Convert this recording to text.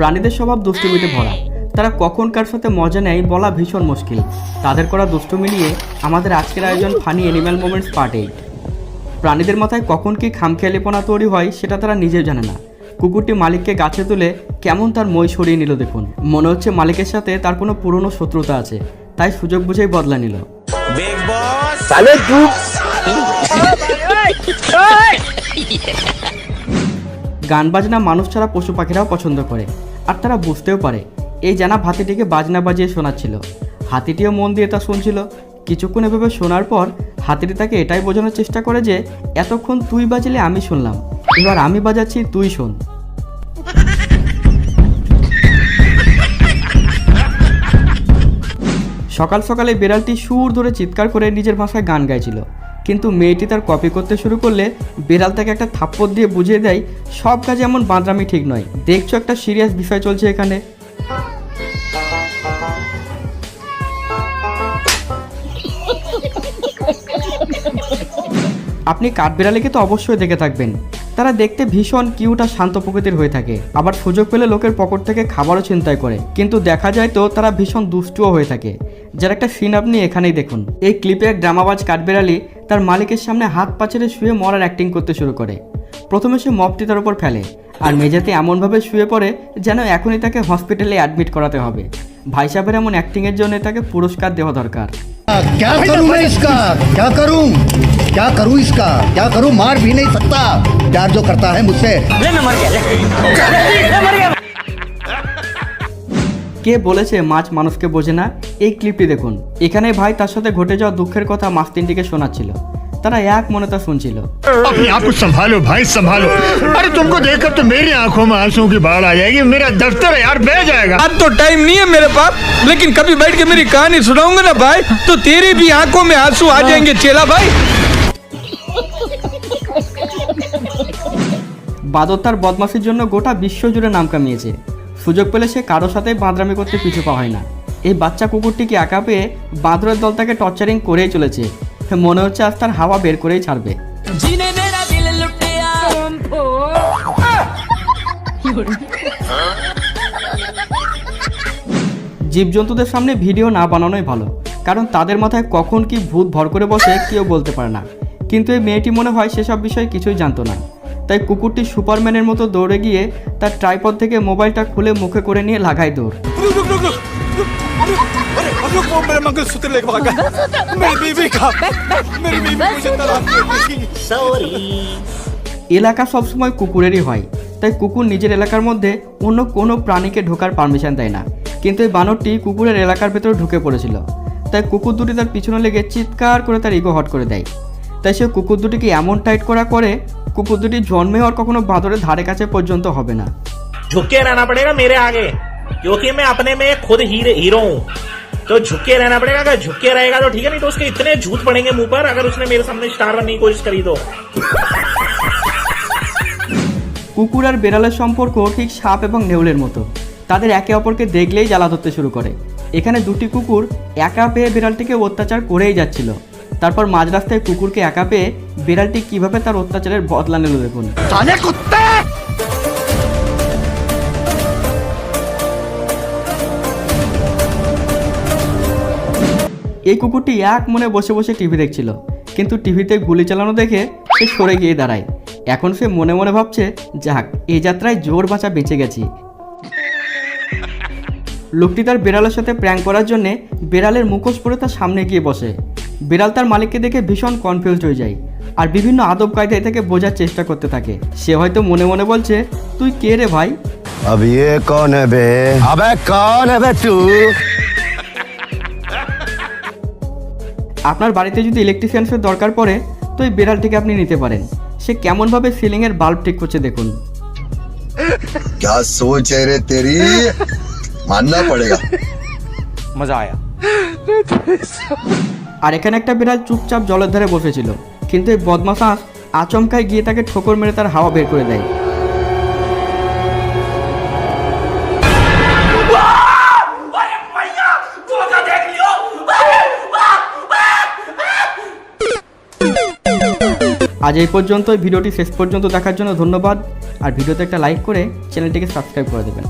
প্রাণীদের স্বভাব দুষ্টুমিতে ভরা। তারা কখন কার সাথে মজা নেয় বলা ভীষণ মুশকিল। তাদের করা দুষ্টুমি নিয়ে আমাদের আজকের আয়োজন ফানি অ্যানিম্যাল মোমেন্টস পার্ট 8। প্রাণীদের মাথায় কখন কি খামখেয়ালিপনা তৈরি হয় সেটা তারা নিজেও জানে না। কুকুরটি মালিককে গাছে তুলে কেমন তার মই সরিয়ে নিল দেখুন। মনে হচ্ছে মালিকের সাথে তার কোনো পুরনো শত্রুতা আছে, তাই সুযোগ বুঝেই বদলা নিল। গান বাজনা মানুষ ছাড়া পশু পাখিরাও পছন্দ করে, আর তারা বুঝতেও পারে। এই জানা হাতিটিকে বাজনা বাজিয়ে শোনাচ্ছিল। হাতিটিও মন দিয়ে তা শুনছিল। কিছুক্ষণ এভাবে শোনার পর হাতিটি তাকে এটাই বোঝানোর চেষ্টা করে যে এতক্ষণ তুই বাজলে আমি শুনলাম, এবার আমি বাজাচ্ছি তুই শোন। সকাল সকালে বিড়ালটি সুর ধরে চিৎকার করে নিজের ভাষায় গান গাইছিল, কিন্তু মেয়েটি তার কপি করতে শুরু করলে বিড়াল তাকে একটা থাপ্পড় দিয়ে বুঝিয়ে দেয় সব কাজে এমন বাঁদরামি ঠিক নয়। দেখছো একটা সিরিয়াস বিষয় চলছে এখানে। আপনি কাঠবিড়ালিকে তো অবশ্যই দেখে থাকবেন। তারা দেখতে ভীষণ কিউট আর শান্ত প্রকৃতির হয়ে থাকে, আবার সুযোগ পেলে লোকের পকেট থেকে খাবারও ছিনতাই করে। কিন্তু দেখা যায় তো তারা ভীষণ দুষ্টুও হয়ে থাকে, যার একটা সিন আপনি এখানেই দেখুন। এই ক্লিপে এক ড্রামাবাজ কাঠবিড়ালি তার মালিকের সামনে হাত পা ছেড়ে শুয়ে মরার অ্যাক্টিং করতে শুরু করে। প্রথমে সে মপটি তার উপর ফেলে আর মেঝেতে এমনভাবে শুয়ে পড়ে যেন এখনই তাকে হসপিটালে অ্যাডমিট করাতে হবে। ভাই সাহেবের এমন অ্যাক্টিংয়ের জন্য তাকে পুরস্কার দেওয়া দরকার। क्या करूं मैं इसका, क्या करूं इसका, क्या करूं, मार भी नहीं सकता, प्यार जो करता है मुझसे। কে বলেছে মাছ মানুষকে বোঝে না? এই ক্লিপটি দেখুন। এখানে ভাই তার সাথে ঘটে যাওয়া দুঃখের কথা মাছ তিনটিকে শোনাচ্ছিল। তারা এক মনে তা শুনছিল। अपने आप को संभालो भाई, संभालो। अरे तुमको देखकर तो मेरी आंखों में आंसू की बाढ़ आ जाएगी। मेरा दफ्तर है यार, बह जाएगा। अब तो टाइम नहीं है मेरे पास, लेकिन कभी बैठ के मेरी कहानी सुनाऊंगा ना भाई, तो तेरी भी आंखों में आंसू आ जाएंगे चेला भाई। বাদর তার বদমাশির জন্য গোটা বিশ্ব জুড়ে নাম কামিয়েছে। সুযোগ পেলে সে কারোর সাথে বাঁদরামি করতে পিছু পা হয় না। এই বাচ্চা কুকুরটিকে একা পেয়ে বাঁদরের দল তাকে টর্চারিং করেই চলেছে। মনে হচ্ছে আজ তার হাওয়া বের করেই ছাড়বে। জীবজন্তুদের সামনে ভিডিও না বানানোই ভালো, কারণ তাদের মাথায় কখন কি ভূত ভর করে বসে কেউ বলতে পারে না। কিন্তু এই মেয়েটি মনে হয় সেসব বিষয়ে কিছুই জানতো না, তাই কুকুরটি সুপারম্যানের মতো দৌড়ে গিয়ে তার ট্রাইপড থেকে মোবাইলটা খুলে মুখে করে নিয়ে লাগায় দৌড়। এলাকা সবসময় কুকুরেরই হয়, তাই কুকুর নিজের এলাকার মধ্যে অন্য কোনো প্রাণীকে ঢোকার পারমিশন দেয় না। কিন্তু এই বানরটি কুকুরের এলাকার ভেতরে ঢুকে পড়েছিল, তাই কুকুর দুটি তার পিছনে লেগে চিৎকার করে তার ইগো হট করে দেয়। তাই সে কুকুর দুটিকে এমন টাইট করা করে কুকুর দুটি জন্মে আর কখনো বাঁদরের ধারে কাছে পর্যন্ত হবে না। झुके रहना पड़ेगा मेरे आगे, क्योंकि मैं अपने में खुद हीरो हूँ, तो झुके रहना पड़ेगा। अगर झुके रहेगा तो ठीक है, नहीं तो उसके इतने झूठ पड़ेंगे मुंह पर अगर उसने मेरे सामने स्टार बनने की कोशिश करी तो। কুকুর আর বেড়ালের সম্পর্ক ঠিক সাপ এবং নেউলের মতো, তাদের একে অপরকে দেখলেই জ্বালা ধরতে শুরু করে। এখানে দুটি কুকুর একা পেয়ে বিড়ালটিকে অত্যাচার করেই যাচ্ছিল। তারপর মাঝ রাস্তায় কুকুরকে একা পেয়ে বিড়ালটি কিভাবে তার অত্যাচারের বদলা নিল দেখুন। এই কুকুরটি এক মনে বসে বসে টিভি দেখছিল, কিন্তু টিভিতে গুলি চালানো দেখে সে সরে গিয়ে দাঁড়ায়। এখন সে মনে মনে ভাবছে, যাক এই যাত্রায় জোর বাঁচা বেঁচে গেছি। লোকটি তার বিড়ালের সাথে প্র্যাঙ্ক করার জন্য বিড়ালের মুখোশ পরে তার সামনে গিয়ে বসে। বিড়াল তার মালিককে দেখে ভীষণ কনফিউজড হয়ে যায় আর বিভিন্ন আদব কায়দায় থেকে বোঝার চেষ্টা করতে থাকে। সে হয়তো মনে মনে বলছে, তুই কে রে ভাই? अब ये कौन है बे? अबे कौन है बे तू? আপনার বাড়িতে যদি ইলেকট্রিশিয়ানসের দরকার পড়ে তো এই বিড়ালটিকে আপনি নিতে পারেন। সে কেমনভাবে সিলিংয়ের বাল্ব ঠিক করছে দেখুন। क्या सोच है रे तेरी, मानना पड़ेगा। मजा आया। আর এখানে একটা বিড়াল চুপচাপ জলের ধারে বসেছিল, কিন্তু এই বদমাশ আচমকায় গিয়ে তাকে ঠোকর মেরে তার হাওয়া বের করে দেয়। আজ এই পর্যন্ত। ভিডিওটি শেষ পর্যন্ত দেখার জন্য ধন্যবাদ। আর ভিডিওতে একটা লাইক করে চ্যানেলটিকে সাবস্ক্রাইব করে দেবেন।